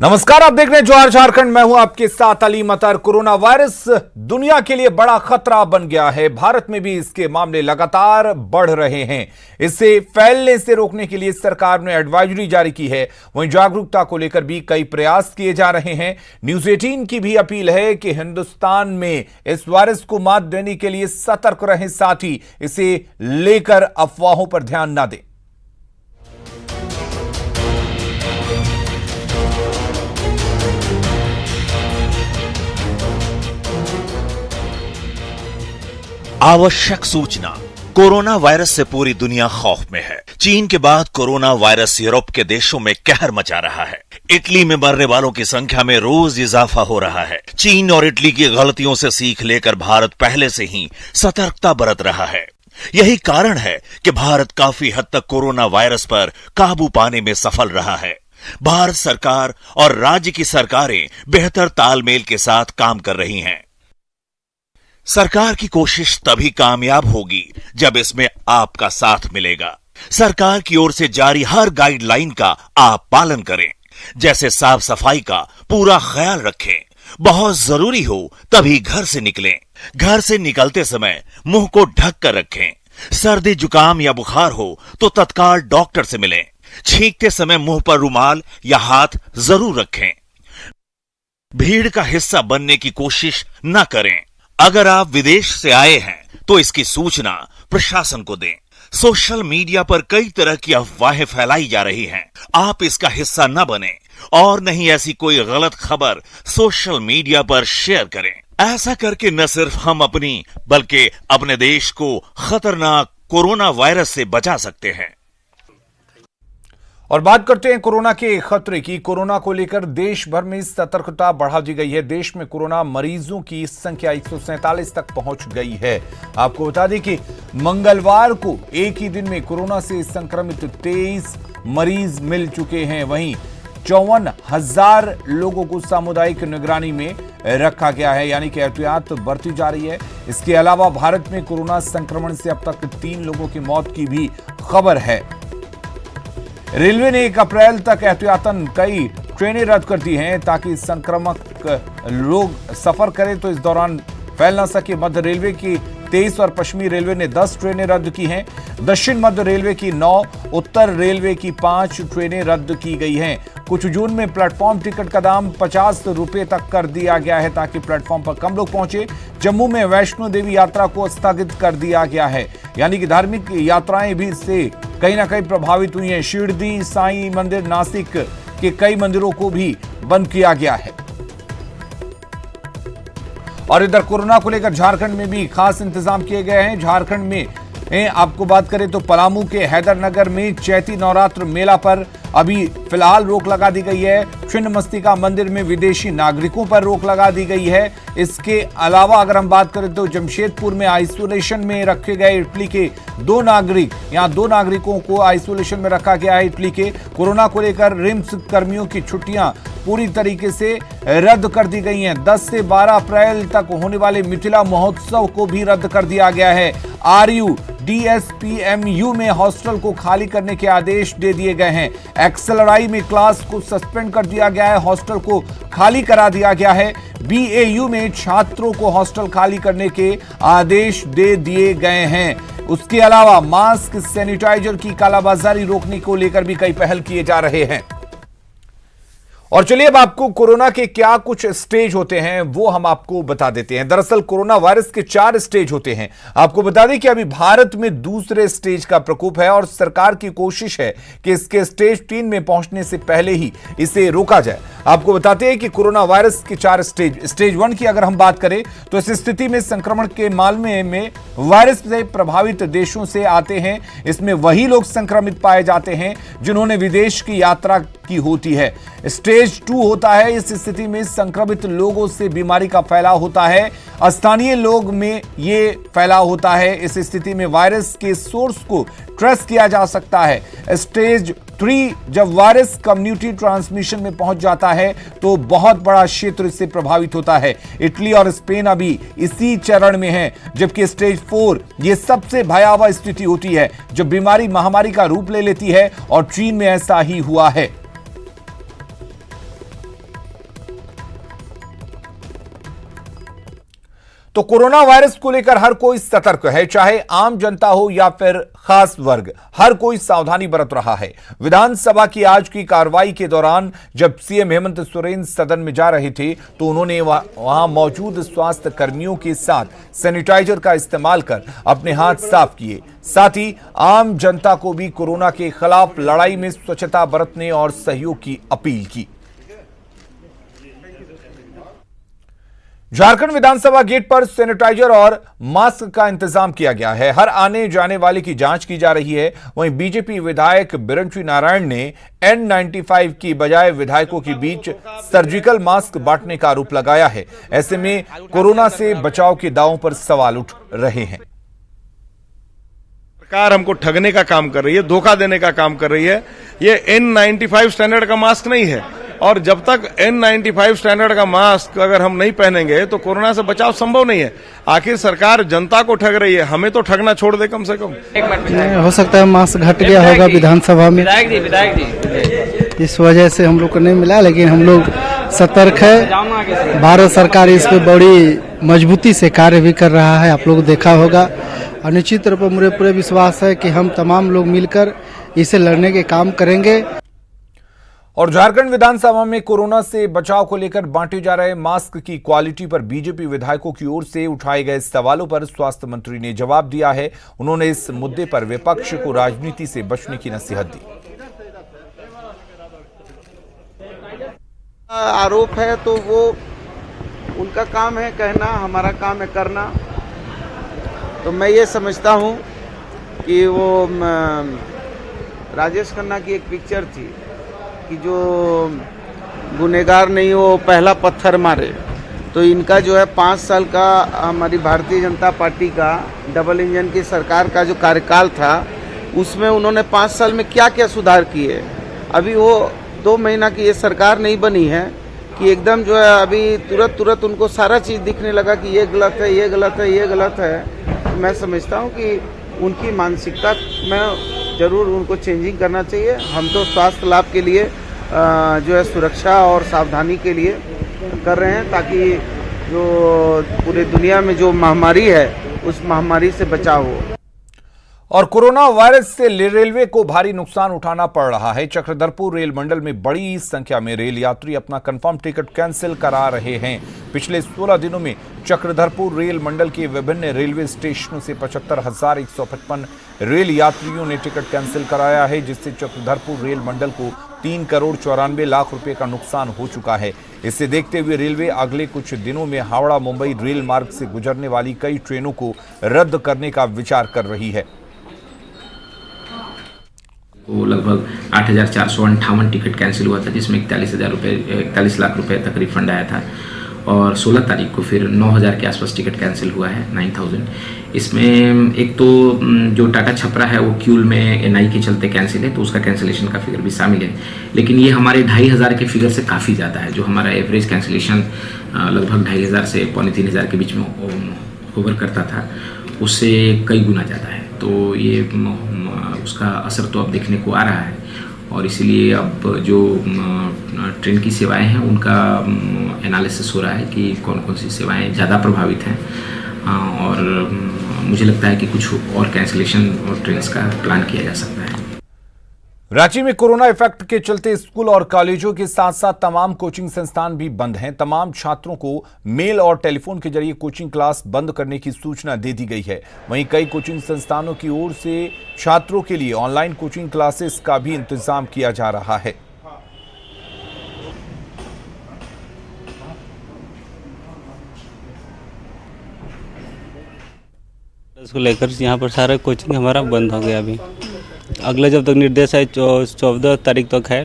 नमस्कार, आप देख रहे हैं जवाहर झारखंड। मैं हूं आपके साथ अली मतर। कोरोना वायरस दुनिया के लिए बड़ा खतरा बन गया है। भारत में भी इसके मामले लगातार बढ़ रहे हैं। इसे फैलने से रोकने के लिए सरकार ने एडवाइजरी जारी की है। वहीं जागरूकता को लेकर भी कई प्रयास किए जा रहे हैं। न्यूज 18 की भी अपील है कि हिंदुस्तान में इस वायरस को मात देने के लिए सतर्क रहें, साथ ही इसे लेकर अफवाहों पर ध्यान न दें। आवश्यक सूचना। कोरोना वायरस से पूरी दुनिया खौफ में है। चीन के बाद कोरोना वायरस यूरोप के देशों में कहर मचा रहा है। इटली में मरने वालों की संख्या में रोज इजाफा हो रहा है। चीन और इटली की गलतियों से सीख लेकर भारत पहले से ही सतर्कता बरत रहा है। यही कारण है कि भारत काफी हद तक कोरोना वायरस पर काबू पाने में सफल रहा है। भारत सरकार और राज्य की सरकारें बेहतर तालमेल के साथ काम कर रही हैं। सरकार की कोशिश तभी कामयाब होगी जब इसमें आपका साथ मिलेगा। सरकार की ओर से जारी हर गाइडलाइन का आप पालन करें, जैसे साफ सफाई का पूरा ख्याल रखें। बहुत जरूरी हो तभी घर से निकलें। घर से निकलते समय मुंह को ढक कर रखें। सर्दी जुकाम या बुखार हो तो तत्काल डॉक्टर से मिलें। छींकते समय मुंह पर रुमाल या हाथ जरूर रखें। भीड़ का हिस्सा बनने की कोशिश न करें। अगर आप विदेश से आए हैं तो इसकी सूचना प्रशासन को दें। सोशल मीडिया पर कई तरह की अफवाहें फैलाई जा रही हैं। आप इसका हिस्सा न बने और न ही ऐसी कोई गलत खबर सोशल मीडिया पर शेयर करें। ऐसा करके न सिर्फ हम अपनी बल्कि अपने देश को खतरनाक कोरोना वायरस से बचा सकते हैं। और बात करते हैं कोरोना के खतरे की। कोरोना को लेकर देश भर में सतर्कता बढ़ा दी गई है। देश में कोरोना मरीजों की संख्या 147 तक पहुंच गई है। आपको बता दें कि मंगलवार को एक ही दिन में कोरोना से संक्रमित 23 मरीज मिल चुके हैं। वहीं 54,000 लोगों को सामुदायिक निगरानी में रखा गया है, यानी कि एहतियात बरती जा रही है। इसके अलावा भारत में कोरोना संक्रमण से अब तक 3 लोगों की मौत की भी खबर है। रेलवे ने 1 अप्रैल तक एहतियातन कई ट्रेनें रद्द कर दी हैं ताकि संक्रमक लोग सफर करें तो इस दौरान फैल न सके। मध्य रेलवे की 23 और पश्चिमी रेलवे ने 10 ट्रेनें रद्द की हैं। दक्षिण मध्य रेलवे की 9, उत्तर रेलवे की 5 ट्रेनें रद्द की गई हैं। कुछ जून में प्लेटफॉर्म टिकट का दाम 50 रुपए तक कर दिया गया है ताकि प्लेटफॉर्म पर कम लोग पहुंचे। जम्मू में वैष्णो देवी यात्रा को स्थगित कर दिया गया है, यानी कि धार्मिक यात्राएं भी इससे कहीं ना कहीं प्रभावित हुई हैं। शिरडी साईं मंदिर, नासिक के कई मंदिरों को भी बंद किया गया है। और इधर कोरोना को लेकर झारखंड में भी खास इंतजाम किए गए हैं। झारखंड में आपको बात करें तो पलामू के हैदरनगर में चैती नवरात्र मेला पर अभी फिलहाल रोक लगा दी गई है। छिन्नमस्तिका मंदिर में विदेशी नागरिकों पर रोक लगा दी गई है। इसके अलावा अगर हम बात करें तो जमशेदपुर में आइसोलेशन में रखे गए इटली के 2 नागरिक, यहां 2 नागरिकों को आइसोलेशन में रखा गया है इटली के। कोरोना को लेकर रिम्स कर्मियों की छुट्टियां पूरी तरीके से रद्द कर दी गई हैं। 10 से 12 अप्रैल तक होने वाले मिथिला महोत्सव को भी रद्द कर दिया गया है। आरयू DSPMU में हॉस्टल को खाली करने के आदेश दे दिए गए हैं। एक्सएलआरआई में क्लास को सस्पेंड कर दिया गया है, हॉस्टल को खाली करा दिया गया है। BAU में छात्रों को हॉस्टल खाली करने के आदेश दे दिए गए हैं। उसके अलावा मास्क, सैनिटाइजर की कालाबाजारी रोकने को लेकर भी कई पहल किए जा रहे हैं। और चलिए अब आपको कोरोना के क्या कुछ स्टेज होते हैं वो हम आपको बता देते हैं। दरअसल कोरोना वायरस के 4 स्टेज होते हैं। आपको बता दें कि अभी भारत में दूसरे स्टेज का प्रकोप है और सरकार की कोशिश है कि इसके स्टेज 3 में पहुंचने से पहले ही इसे रोका जाए। आपको बताते हैं कि कोरोना वायरस के 4 स्टेज 1 की अगर हम बात करें तो इस स्थिति में संक्रमण के मामले में वायरस से प्रभावित देशों से आते हैं। इसमें वही लोग संक्रमित पाए जाते हैं जिन्होंने विदेश की यात्रा की होती है। स्टेज 2 होता है। इस स्थिति में संक्रमित लोगों से बीमारी का फैलाव होता है। स्थानीय लोग में ये फैलाव होता है। इस स्थिति में वायरस के सोर्स को ट्रेस किया जा सकता है। स्टेज 3 जब वायरस कम्युनिटी ट्रांसमिशन में पहुंच जाता है तो बहुत बड़ा क्षेत्र इससे प्रभावित होता है। इटली और स्पेन अभी इसी चरण में है, जबकि स्टेज 4 ये सबसे भयावह स्थिति होती है जब बीमारी महामारी का रूप ले लेती है और चीन में ऐसा ही हुआ है। तो कोरोना वायरस को लेकर हर कोई सतर्क है, चाहे आम जनता हो या फिर खास वर्ग, हर कोई सावधानी बरत रहा है। विधानसभा की आज की कार्रवाई के दौरान जब सीएम हेमंत सोरेन सदन में जा रहे थे तो उन्होंने वहां मौजूद स्वास्थ्य कर्मियों के साथ सैनिटाइजर का इस्तेमाल कर अपने हाथ साफ किए। साथ ही आम जनता को भी कोरोना के खिलाफ लड़ाई में स्वच्छता बरतने और सहयोग की अपील की। झारखंड विधानसभा गेट पर सैनिटाइजर और मास्क का इंतजाम किया गया है। हर आने जाने वाले की जांच की जा रही है। वहीं बीजेपी विधायक बिरंची नारायण ने N95 की बजाय विधायकों के बीच सर्जिकल मास्क बांटने का आरोप लगाया है। ऐसे में कोरोना से बचाव के दावों पर सवाल उठ रहे हैं। सरकार हमको ठगने का काम कर रही है, धोखा देने का काम कर रही है। ये N95 स्टैंडर्ड का मास्क नहीं है और जब तक N95 स्टैंडर्ड का मास्क अगर हम नहीं पहनेंगे तो कोरोना से बचाव संभव नहीं है। आखिर सरकार जनता को ठग रही है, हमें तो ठगना छोड़ दे कम से कम। हो सकता है मास्क घट गया होगा विधानसभा में, विधायक जी इस वजह से हम लोग को नहीं मिला, लेकिन हम लोग सतर्क है। भारत सरकार इस पे बड़ी मजबूती से कार्य भी कर रहा है, आप लोग देखा होगा। और निश्चित तौर पर मुझे पूरे विश्वास है कि हम तमाम लोग मिलकर इसे लड़ने के काम करेंगे। और झारखंड विधानसभा में कोरोना से बचाव को लेकर बांटे जा रहे मास्क की क्वालिटी पर बीजेपी विधायकों की ओर से उठाए गए सवालों पर स्वास्थ्य मंत्री ने जवाब दिया है। उन्होंने इस मुद्दे पर विपक्ष को राजनीति से बचने की नसीहत दी। आरोप है तो वो उनका काम है कहना, हमारा काम है करना। तो मैं ये समझता हूँ कि वो राजेश खन्ना की एक पिक्चर थी कि जो गुनहगार नहीं वो पहला पत्थर मारे। तो इनका जो है 5 साल का हमारी भारतीय जनता पार्टी का डबल इंजन की सरकार का जो कार्यकाल था उसमें उन्होंने 5 साल में क्या क्या सुधार किए। अभी वो 2 महीना की ये सरकार नहीं बनी है कि एकदम जो है अभी तुरंत उनको सारा चीज़ दिखने लगा कि ये गलत है, ये गलत है, ये गलत है। तो मैं समझता हूँ कि उनकी मानसिकता में जरूर उनको चेंजिंग करना चाहिए। हम तो स्वास्थ्य लाभ के लिए जो है सुरक्षा और सावधानी के लिए कर रहे हैं ताकि जो पूरे दुनिया में जो महामारी है उस महामारी से बचाव हो। और कोरोना वायरस से रेलवे को भारी नुकसान उठाना पड़ रहा है। चक्रधरपुर रेल मंडल में बड़ी संख्या में रेल यात्री अपना कंफर्म टिकट कैंसिल करा रहे हैं। पिछले 16 दिनों में चक्रधरपुर रेल मंडल के विभिन्न रेलवे स्टेशनों से 75,155 रेल यात्रियों ने टिकट कैंसिल कराया है, जिससे चक्रधरपुर रेल मंडल को 3 करोड़ 94 लाख रुपए का नुकसान हो चुका है। इसे देखते हुए रेलवे अगले कुछ दिनों में हावड़ा मुंबई रेल मार्ग से गुजरने वाली कई ट्रेनों को रद्द करने का विचार कर रही है। वो लगभग 8,458 टिकट कैंसिल हुआ था, जिसमें 41 लाख रुपए तक रिफंड आया था। और 16 तारीख को फिर 9,000 के आसपास टिकट कैंसिल हुआ है, 9,000। इसमें एक तो जो टाटा छपरा है वो क्यूल में एनआई के चलते कैंसिल है, तो उसका कैंसिलेशन का फिगर भी शामिल है। लेकिन ये हमारे 2,500 के फिगर से काफ़ी ज़्यादा है। जो हमारा एवरेज कैंसिलेशन लगभग 2,500 से 3,500 के बीच में होवर करता था, उससे कई गुना ज़्यादा है। तो ये उसका असर तो अब देखने को आ रहा है और इसीलिए अब जो ट्रेन की सेवाएं हैं उनका एनालिसिस हो रहा है कि कौन कौन सी सेवाएं ज़्यादा प्रभावित हैं। और मुझे लगता है कि कुछ और कैंसिलेशन और ट्रेन का प्लान किया जा सकता है। रांची में कोरोना इफेक्ट के चलते स्कूल और कॉलेजों के साथ साथ तमाम कोचिंग संस्थान भी बंद हैं। तमाम छात्रों को मेल और टेलीफोन के जरिए कोचिंग क्लास बंद करने की सूचना दे दी गई है। वहीं कई कोचिंग संस्थानों की ओर से छात्रों के लिए ऑनलाइन कोचिंग क्लासेस का भी इंतजाम किया जा रहा है। इसको लेकर यहाँ पर सारा कोचिंग हमारा बंद हो गया। अभी अगला जब तक निर्देश है 14 तारीख तक है,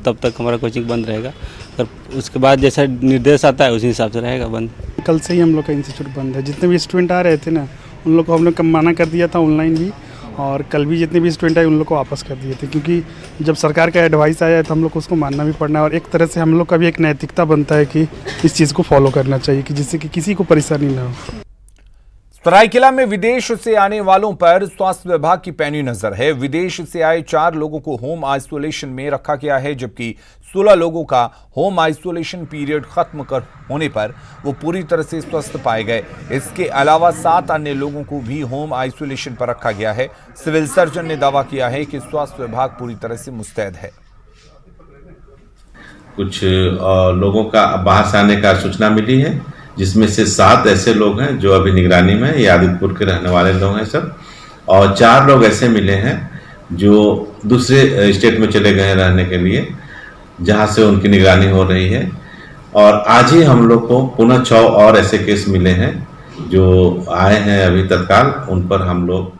तब तक हमारा कोचिंग बंद रहेगा। और उसके बाद जैसा निर्देश आता है उसी हिसाब से रहेगा बंद। कल से ही हम लोग का इंस्टीट्यूट बंद है। जितने भी स्टूडेंट आ रहे थे ना, उन लोग को हम लोग मना कर दिया था ऑनलाइन भी, और कल भी जितने भी स्टूडेंट आए उन लोग को वापस कर दिए थे, क्योंकि जब सरकार का एडवाइस आया है तो हम लोग को उसको मानना भी पड़ना है। और एक तरह से हम लोग का भी एक नैतिकता बनता है कि इस चीज़ को फॉलो करना चाहिए कि जिससे कि किसी को परेशानी ना हो। सरायकेला में विदेश से आने वालों पर स्वास्थ्य विभाग की पैनी नजर है। विदेश से आए 4 लोगों को होम आइसोलेशन में रखा गया है, जबकि 16 लोगों का होम आइसोलेशन पीरियड खत्म होने पर वो पूरी तरह से स्वस्थ पाए गए। इसके अलावा 7 अन्य लोगों को भी होम आइसोलेशन पर रखा गया है। सिविल सर्जन ने दावा किया है कि स्वास्थ्य विभाग पूरी तरह से मुस्तैद है। कुछ लोगों का बाहर से आने का सूचना मिली है, जिसमें से 7 ऐसे लोग हैं जो अभी निगरानी में हैं। ये आदित्यपुर के रहने वाले लोग हैं सब, और 4 लोग ऐसे मिले हैं जो दूसरे स्टेट में चले गए हैं रहने के लिए, जहां से उनकी निगरानी हो रही है। और आज ही हम लोग को पुनः 6 और ऐसे केस मिले हैं जो आए हैं अभी तत्काल, उन पर हम लोग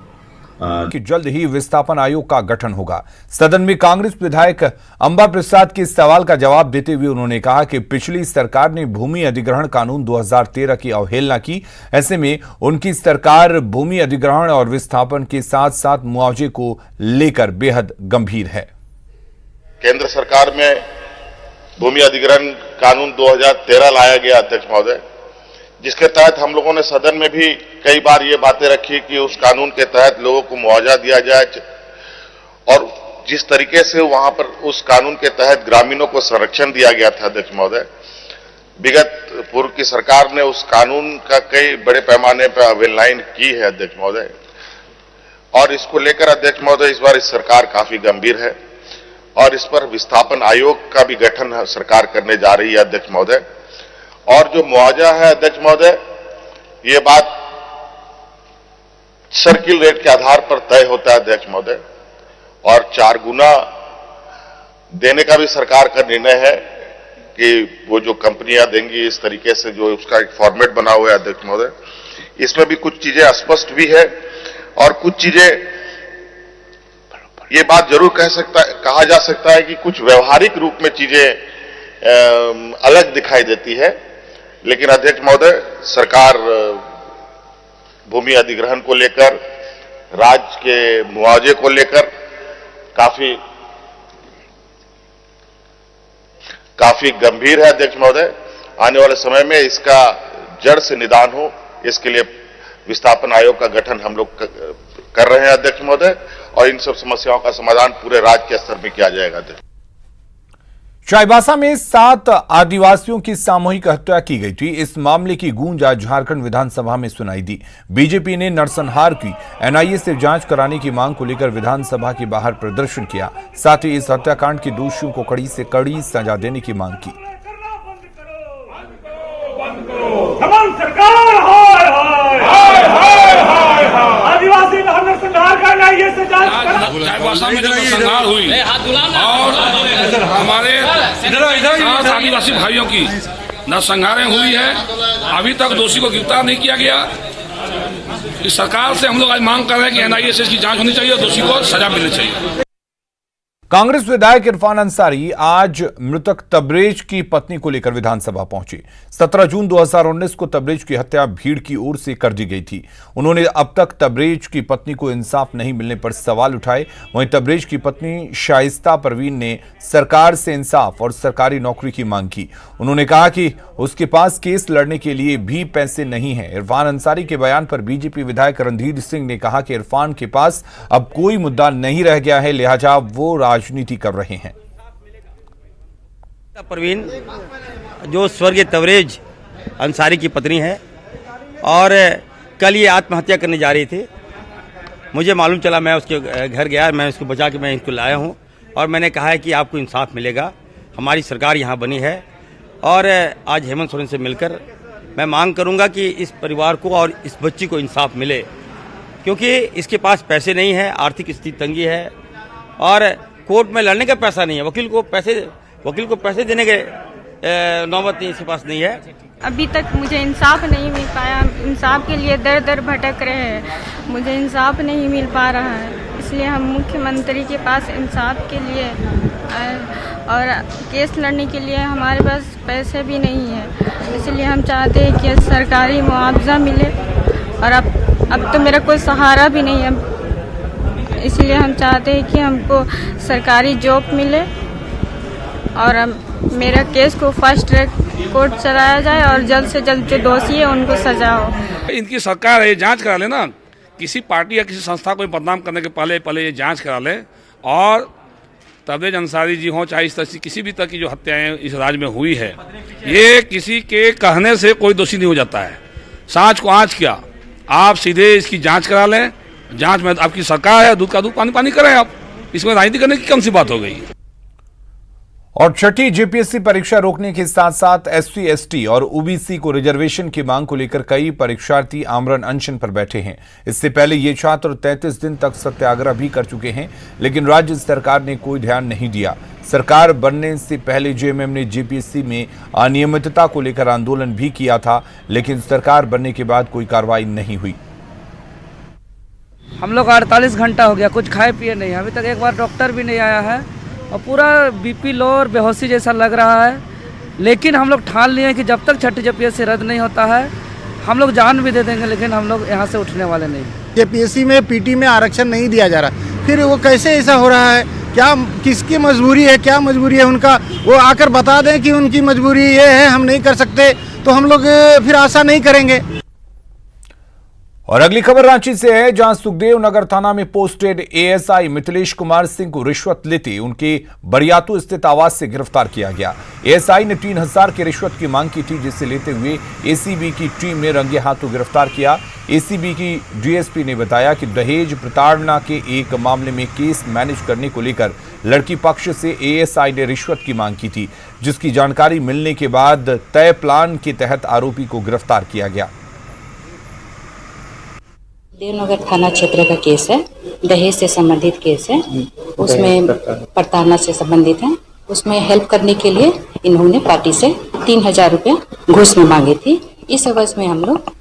कि जल्द ही विस्थापन आयोग का गठन होगा। सदन में कांग्रेस विधायक अंबा प्रसाद के इस सवाल का जवाब देते हुए उन्होंने कहा कि पिछली सरकार ने भूमि अधिग्रहण कानून 2013 की अवहेलना की। ऐसे में उनकी सरकार भूमि अधिग्रहण और विस्थापन के साथ साथ मुआवजे को लेकर बेहद गंभीर है। केंद्र सरकार में भूमि अधिग्रहण कानून 2013 लाया गया, अध्यक्ष महोदय, जिसके तहत हम लोगों ने सदन में भी कई बार ये बातें रखी कि उस कानून के तहत लोगों को मुआवजा दिया जाए, और जिस तरीके से वहां पर उस कानून के तहत ग्रामीणों को संरक्षण दिया गया था, अध्यक्ष महोदय, विगत पूर्व की सरकार ने उस कानून का कई बड़े पैमाने पर अवहेलना की है, अध्यक्ष महोदय। और इसको लेकर, अध्यक्ष महोदय, इस बार इस सरकार काफी गंभीर है और इस पर विस्थापन आयोग का भी गठन सरकार करने जा रही है, अध्यक्ष महोदय। और जो मुआवजा है, अध्यक्ष महोदय, ये बात सर्किल रेट के आधार पर तय होता है, अध्यक्ष महोदय, और 4 गुना देने का भी सरकार का निर्णय है कि वो जो कंपनियां देंगी, इस तरीके से जो उसका एक फॉर्मेट बना हुआ है, अध्यक्ष महोदय। इसमें भी कुछ चीजें अस्पष्ट भी है और कुछ चीजें, ये बात जरूर कहा जा सकता है कि कुछ व्यवहारिक रूप में चीजें अलग दिखाई देती है, लेकिन अध्यक्ष महोदय, सरकार भूमि अधिग्रहण को लेकर, राज्य के मुआवजे को लेकर काफी गंभीर है, अध्यक्ष महोदय। आने वाले समय में इसका जड़ से निदान हो, इसके लिए विस्थापन आयोग का गठन हम लोग कर रहे हैं, अध्यक्ष महोदय, और इन सब समस्याओं का समाधान पूरे राज्य के स्तर में किया जाएगा, अध्यक्ष। चाईबासा में 7 आदिवासियों की सामूहिक हत्या की गई थी। इस मामले की गूंज आज झारखंड विधानसभा में सुनाई दी। बीजेपी ने नरसंहार की एनआईए से जांच कराने की मांग को लेकर विधानसभा के बाहर प्रदर्शन किया। साथ ही इस हत्याकांड के दोषियों को कड़ी से कड़ी सजा देने की मांग की। आदिवासी नरसंहार का एनआईए से जांच चाईबासा में नरसंहार हुई और हमारे आदिवासी भाइयों की नरसंहारें हुई है। अभी तक दोषी को गिरफ्तार नहीं किया गया। इस सरकार से हम लोग आज मांग कर रहे हैं कि एनआईए से इसकी जांच होनी चाहिए और दोषी को सजा मिलनी चाहिए। कांग्रेस विधायक इरफान अंसारी आज मृतक तबरेज की पत्नी को लेकर विधानसभा पहुंचे। 17 जून 2019 को तबरेज की हत्या भीड़ की ओर से कर दी गई थी। उन्होंने अब तक तबरेज की पत्नी को इंसाफ नहीं मिलने पर सवाल उठाए। वहीं तबरेज की पत्नी शाइस्ता परवीन ने सरकार से इंसाफ और सरकारी नौकरी की मांग की। उन्होंने कहा कि उसके पास केस लड़ने के लिए भी पैसे नहीं है। इरफान अंसारी के बयान पर बीजेपी विधायक रणधीर सिंह ने कहा कि इरफान के पास अब कोई मुद्दा नहीं रह गया है, लिहाजा वो राजनीति कर रहे हैं। परवीन जो स्वर्गीय तबरेज अंसारी की पत्नी है और कल ये आत्महत्या करने जा रही थी। मुझे मालूम चला, मैं उसके घर गया, मैं उसको बचा के मैं इसको लाया हूँ और मैंने कहा है कि आपको इंसाफ मिलेगा। हमारी सरकार यहाँ बनी है और आज हेमंत सोरेन से मिलकर मैं मांग करूँगा कि इस परिवार को और इस बच्ची को इंसाफ मिले, क्योंकि इसके पास पैसे नहीं है, आर्थिक स्थिति तंगी है और कोर्ट में लड़ने का पैसा नहीं है। वकील को पैसे देने के नौबत नहीं, इसके पास नहीं है। अभी तक मुझे इंसाफ नहीं मिल पाया। इंसाफ के लिए दर दर भटक रहे हैं, मुझे इंसाफ नहीं मिल पा रहा है। इसलिए हम मुख्यमंत्री के पास इंसाफ के लिए और केस लड़ने के लिए हमारे पास पैसे भी नहीं है। इसलिए हम चाहते हैं कि सरकारी मुआवजा मिले और अब तो मेरा कोई सहारा भी नहीं है। इसलिए हम चाहते हैं कि हमको सरकारी जॉब मिले और मेरा केस को फास्ट ट्रैक कोर्ट चलाया जाए और जल्द से जल्द जो दोषी है उनको सजा हो। इनकी सरकार है, जांच करा ले ना, किसी पार्टी या किसी संस्था को बदनाम करने के पहले ये जांच करा ले। और तबरेज अंसारी जी हों, चाहे इस तरह से किसी भी तरह की जो हत्याएं इस राज्य में हुई है, ये किसी के कहने से कोई दोषी नहीं हो जाता है। सांच को आँच किया, आप सीधे इसकी जांच करा लें। जांच में आपकी सरकार है, दूध का दूध पानी पानी करें आप, इसमें राजनीति करने की कौन सी बात हो गई। और छठी जेपीएससी परीक्षा रोकने के साथ साथ एससी, एसटी और ओबीसी को रिजर्वेशन की मांग को लेकर कई परीक्षार्थी आमरण अनशन पर बैठे हैं। इससे पहले ये छात्र 33 दिन तक सत्याग्रह भी कर चुके हैं, लेकिन राज्य सरकार ने कोई ध्यान नहीं दिया। सरकार बनने से पहले जेएमएम ने जेपीएससी में अनियमितता को लेकर आंदोलन भी किया था, लेकिन सरकार बनने के बाद कोई कार्रवाई नहीं हुई। हम लोग 48 घंटा हो गया, कुछ खाए पिए नहीं, अभी तक एक बार डॉक्टर भी नहीं आया है और पूरा बीपी लो और बेहोशी जैसा लग रहा है। लेकिन हम लोग ठान लिए हैं कि जब तक छठी जेपीएससी रद्द नहीं होता है हम लोग जान भी दे देंगे, लेकिन हम लोग यहाँ से उठने वाले नहीं। जेपीएससी में पीटी में आरक्षण नहीं दिया जा रहा, फिर वो कैसे ऐसा हो रहा है? क्या किसकी मजबूरी है, क्या मजबूरी है उनका? वो आकर बता दें कि उनकी मजबूरी ये है, हम नहीं कर सकते, तो हम लोग फिर आशा नहीं करेंगे। और अगली खबर रांची से है, जहां सुखदेव नगर थाना में पोस्टेड एएसआई मिथिलेश कुमार सिंह को रिश्वत लेते उनके बरियातू स्थित आवास से गिरफ्तार किया गया। एएसआई ने 3000 की रिश्वत की मांग की थी, जिसे लेते हुए एसीबी की टीम ने रंगे हाथों गिरफ्तार किया। एसीबी की डीएसपी ने बताया कि दहेज प्रताड़ना के एक मामले में केस मैनेज करने को लेकर लड़की पक्ष से एएसआई ने रिश्वत की मांग की थी, जिसकी जानकारी मिलने के बाद तय प्लान के तहत आरोपी को गिरफ्तार किया गया। देवनगर थाना क्षेत्र का केस है, दहेज से संबंधित केस है, उसमें प्रताड़ना से संबंधित है। उसमें हेल्प करने के लिए इन्होंने पार्टी से 3000 रुपये घूस में मांगे थी। इस अवध में हम लोग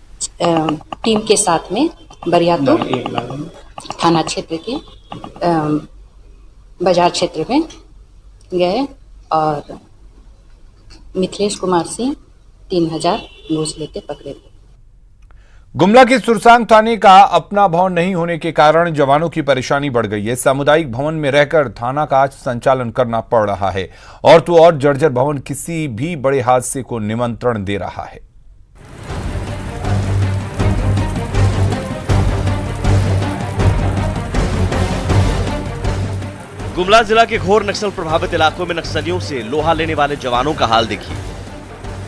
टीम के साथ में बरियातू थाना क्षेत्र के बाजार क्षेत्र में गए और मिथिलेश कुमार सिंह 3000 घूस लेते पकड़े थे। गुमला के सुरसांग थाने का अपना भवन नहीं होने के कारण जवानों की परेशानी बढ़ गई है। सामुदायिक भवन में रहकर थाना का संचालन करना पड़ रहा है, और तो और जर्जर भवन किसी भी बड़े हादसे को निमंत्रण दे रहा है। गुमला जिला के घोर नक्सल प्रभावित इलाकों में नक्सलियों से लोहा लेने वाले जवानों का हाल देखिए।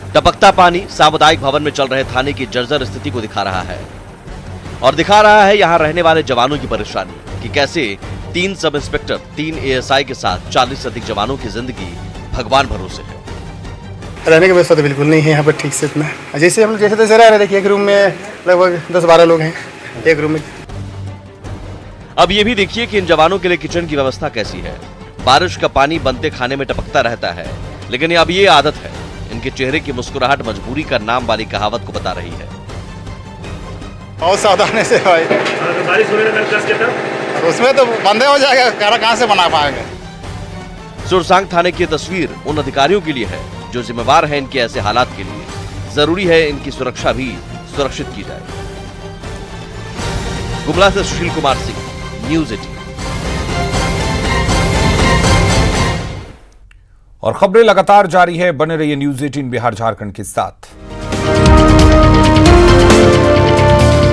टपकता पानी सामुदायिक भवन में चल रहे थाने की जर्जर स्थिति को दिखा रहा है, और दिखा रहा है यहां रहने वाले जवानों की परेशानी कि कैसे 3 सब इंस्पेक्टर 3 एएसआई के साथ 40 से अधिक जवानों की जिंदगी भगवान भरोसे है। रहने की व्यवस्था तो बिल्कुल नहीं है यहाँ पर ठीक से इतना, जैसे हम जैसे तैसे रह रहे। देखिए एक रूम में लगभग 10-12 लोग हैं एक रूम में। अब ये भी देखिए कि इन जवानों के लिए किचन की व्यवस्था कैसी है। बारिश का पानी बनते खाने में टपकता रहता है, लेकिन अब ये आदत है। इनके चेहरे की मुस्कुराहट मजबूरी का नाम वाली कहावत को बता रही है। बहुत सावधानी से भाई, बारिश होने लगे उसमें तो बंदे हो जाएगा, कहाँ से बना पाएंगे। सुरसांग थाने की तस्वीर उन अधिकारियों के लिए है जो जिम्मेवार है इनके ऐसे हालात के लिए। जरूरी है इनकी सुरक्षा भी सुरक्षित की जाए। गुमला से सुशील कुमार सिंह, न्यूज़ 18। और खबरें लगातार जारी है, बने रहिए न्यूज़ 18 बिहार झारखंड के साथ।